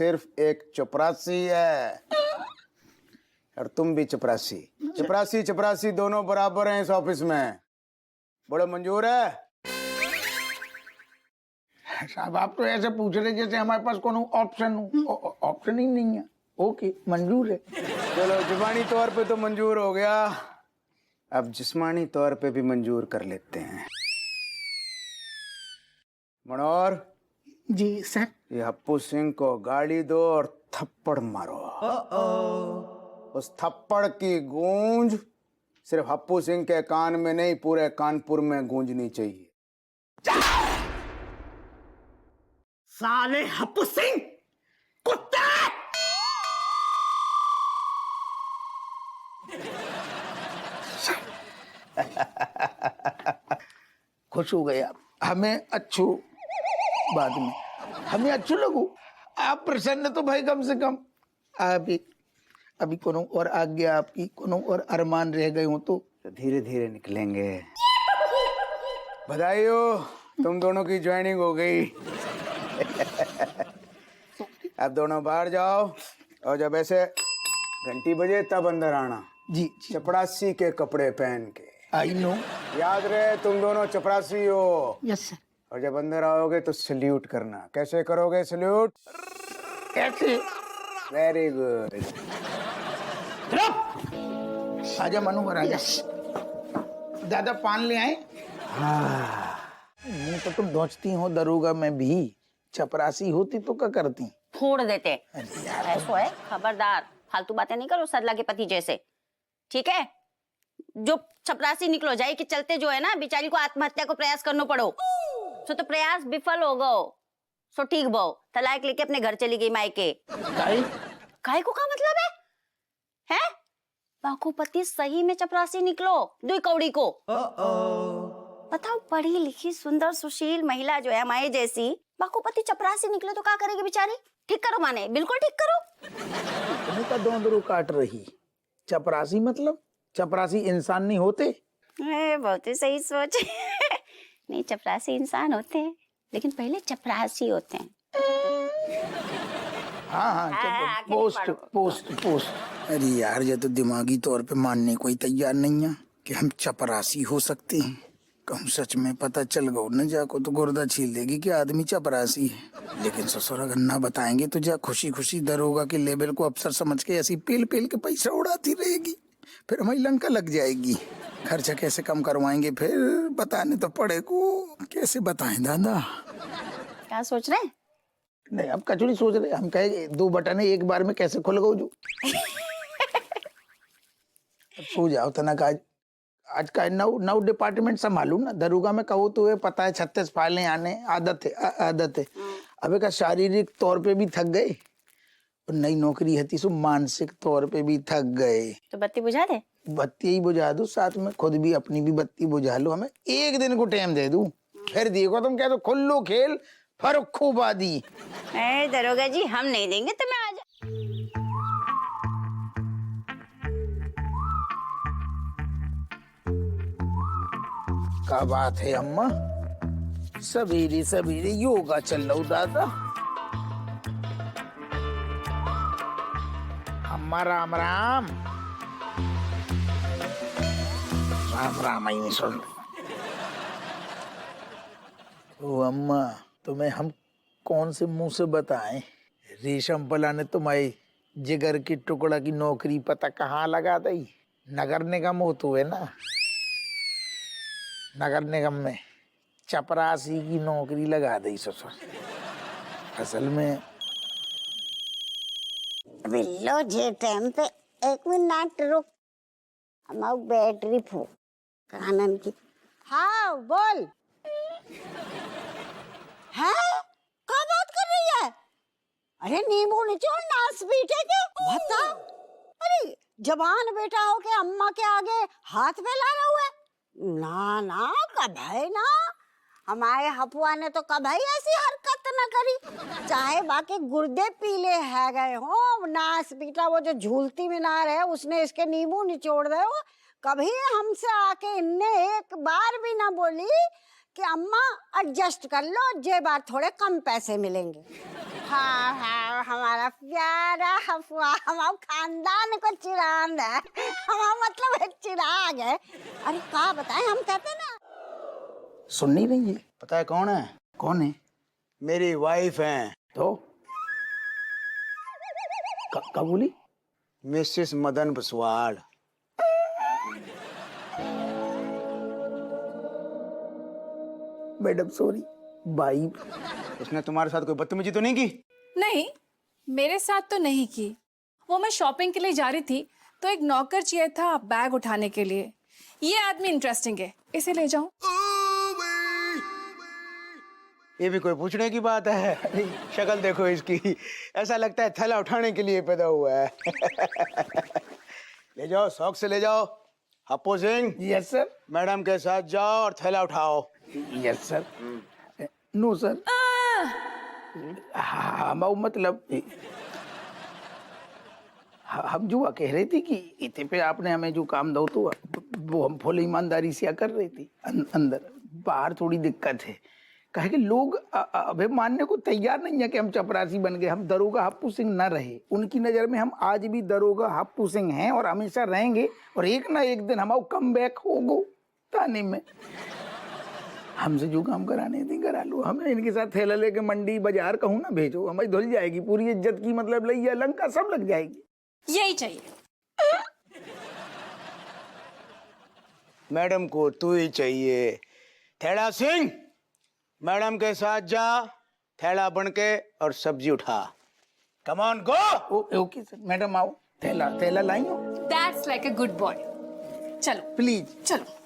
सिर्फ एक चपरासी है और तुम भी चपरासी। चपरासी चपरासी दोनों बराबर हैं इस ऑफिस में। बोलो मंजूर है? साहब आप तो ऐसे पूछ रहे जैसे हमारे पास कोनो ऑप्शन ही नहीं है। ओके मंजूर है। चलो जुबानी तौर पे तो मंजूर हो गया, अब जिस्मानी तौर पे भी मंजूर कर लेते हैं। मनोहर जी सर। ये हप्पू सिंह को गाड़ी दो और थप्पड़ मारो। उस थप्पड़ की गूंज सिर्फ हप्पू सिंह के कान में नहीं, पूरे कानपुर में गूंजनी चाहिए। साले हप्पू सिंह कुत्ते! खुश हो गए आप, हमें अच्छू बाद में हमें अच्छू लगू। आप प्रसन्न तो भाई कम से कम। अभी कोनो और आज्ञा आपकी, कोनो और अरमान रह गए हो तो धीरे धीरे निकलेंगे। बधाई हो, तुम दोनों की ज्वाइनिंग हो गई। अब दोनों बाहर जाओ और जब ऐसे घंटी बजे तब अंदर आना। जी चपरासी के कपड़े पहन के। I know. याद रहे तुम दोनों चपरासी हो। Yes sir. और जब अंदर आओगे तो सल्यूट करना। कैसे करोगे सल्यूट? कैसे? Very good. आजा मनोहर आजा। दादा पान ले आए। मुंह तो तुम धोचती हो दरोगा में भी, चपरासी होती तो क्या करती? फोड़ देते। ऐसो है, खबरदार फालतू बातें नहीं करो सरला के पति जैसे, ठीक है? जो चपरासी निकलो जाए कि चलते जो है ना बेचारी को आत्महत्या को प्रयास करना पड़ो, तो प्रयास विफल हो गो, सो ठीक बो तलाक लेके अपने घर चली गई मायके। काहे को का मतलब है? हैं? बाखूपति सही में चपरासी निकलो, दुई कौड़ी को। बताओ पढ़ी लिखी सुंदर सुशील महिला जो है हमारे जैसी, बाखूपति चपरासी निकले तो क्या करेगी बेचारी? ठीक करो माने, बिल्कुल ठीक करो। उनका दोंदरू काट रही। चपरासी मतलब चपरासी इंसान नहीं होते? बहुत ही सही सोच। नहीं चपरासी इंसान होते हैं, लेकिन पहले चपरासी होते हैं। हाँ पोस्ट। अरे यार ये तो दिमागी तौर पे मानने को ही तैयार नहीं है कि हम चपरासी हो सकते हैं। कहूँ सच में पता चल गो न जाको तो गुर्दा छील देगी कि आदमी चपरासी है। लेकिन ससुर अगर ना बताएंगे तो जा खुशी खुशी दरोगा के लेवल को अफसर समझ के ऐसी पेल पेल के पैसा उड़ाती रहेगी, फिर हमारी लंका लग जाएगी। खर्चा कैसे कम करवाएंगे फिर बताने तो पड़े को। कैसे बताएं दादा? क्या सोच रहे हैं? नहीं अब कचौड़ी सोच रहे हम, कहे 2 बटन एक बार में कैसे खुल गो जो। सो जाओ तना का आज का 9 डिपार्टमेंट संभालू ना। दरोगा में कहो तो पता है 36 फाइलें आने आदत है। अबे का शारीरिक तौर पे भी थक गए, नई नौकरी है सो मानसिक तौर पे भी थक गए। तो बत्ती बुझा दे? बत्ती ही बुझा दो, साथ में खुद भी अपनी भी बत्ती बुझा लो। हमें एक दिन को टाइम दे दूं, फिर देखो तुम क्या तो खुल्लो खेल फरुखूबादी। दरोगा जी हम नहीं देंगे तुम्हें आज। क्या बात है अम्मा, सवेरे सवेरे योगा चल लो दादा। अम्मा राम राम। राम राम ही नहीं सुन। ओ अम्मा तुम्हें हम कौन से मुंह से बताएं? रेशम पला ने तुम्हारी जिगर की टुकड़ा की नौकरी पता कहाँ लगा दी? नगर निगम हो तो है ना, नगर निगम में चपरासी की नौकरी लगा दी ससुर। असल में बिल्लो जे टाइम पे 1 मिनट रुक, हमारी बैटरी फूक कानन की। हाँ बोल। है क्या बात कर रही है? अरे नींबू निचोड़ नास पीटे के बता। अरे जवान बेटा हो के अम्मा के आगे हाथ फैला रहा हुआ है? ना ना कभी ना, हमारे हपुआ ने तो कभी ऐसी हरकत न करी। चाहे बाकी गुर्दे पीले है गए हो, नास पीटा वो जो झूलती मीनार है उसने इसके नींबू निचोड़ रहे हो, कभी हमसे आके इनने एक बार भी ना बोली कि अम्मा एडजस्ट कर लो, ये बार थोड़े कम पैसे मिलेंगे। हाँ हाँ, हमारा प्यारा हफुआ हमारा खानदान को चिराग है, हमारा मतलब एक चिराग है। अरे क्या बताएं, हम कहते ना। सुन नहीं रही है? पता है कौन है? कौन है? मेरी वाइफ है। तो क्या बोली? मिसेस मदन बसवाड़। मैडम सॉरी भाई। उसने तुम्हारे साथ कोई बदतमीजी तो नहीं की? नहीं, मेरे साथ तो नहीं की। वो मैं शॉपिंग के लिए जा रही थी तो एक नौकर चाहिए था बैग उठाने के लिए। ये आदमी इंटरेस्टिंग है, इसे ले जाऊं? ये भी कोई पूछने की बात है? शक्ल देखो इसकी, ऐसा लगता है थैला उठाने के लिए पैदा हुआ है। ले जाओ, शौक से ले जाओ। Happu Singh, yes sir. Madam के साथ जाओ और थैला उठाओ। Yes sir. No sir. हाँ मतलब हम जो कह रहे थे कि इतने पे आपने हमें जो काम दो तो वो हम फुल ईमानदारी से कर रही थी। अंदर बाहर थोड़ी दिक्कत है, कहे कि लोग अबे मानने को तैयार नहीं है कि हम चपरासी बन गए, हम दरोगा हप्पू सिंह न रहे। उनकी नजर में हम आज भी दरोगा हप्पू सिंह हैं और हमेशा रहेंगे, और एक ना एक दिन हमारा कम बैक होगो ताने में। हमसे जो काम कराने थे करा लो। हमें इनके साथ थैला लेके मंडी बाजार कहूँ ना भेजो, हमारी धुल जाएगी पूरी इज्जत की, मतलब लैया लंका सब लग जाएगी। यही चाहिए। मैडम को तू ही चाहिए। थैला सिंह, मैडम के साथ जा, थैला बन के और सब्जी उठा। Come on go. Okay sir. Madam आओ, थैला थैला लाई हो that's like a good boy. चलो प्लीज। चलो।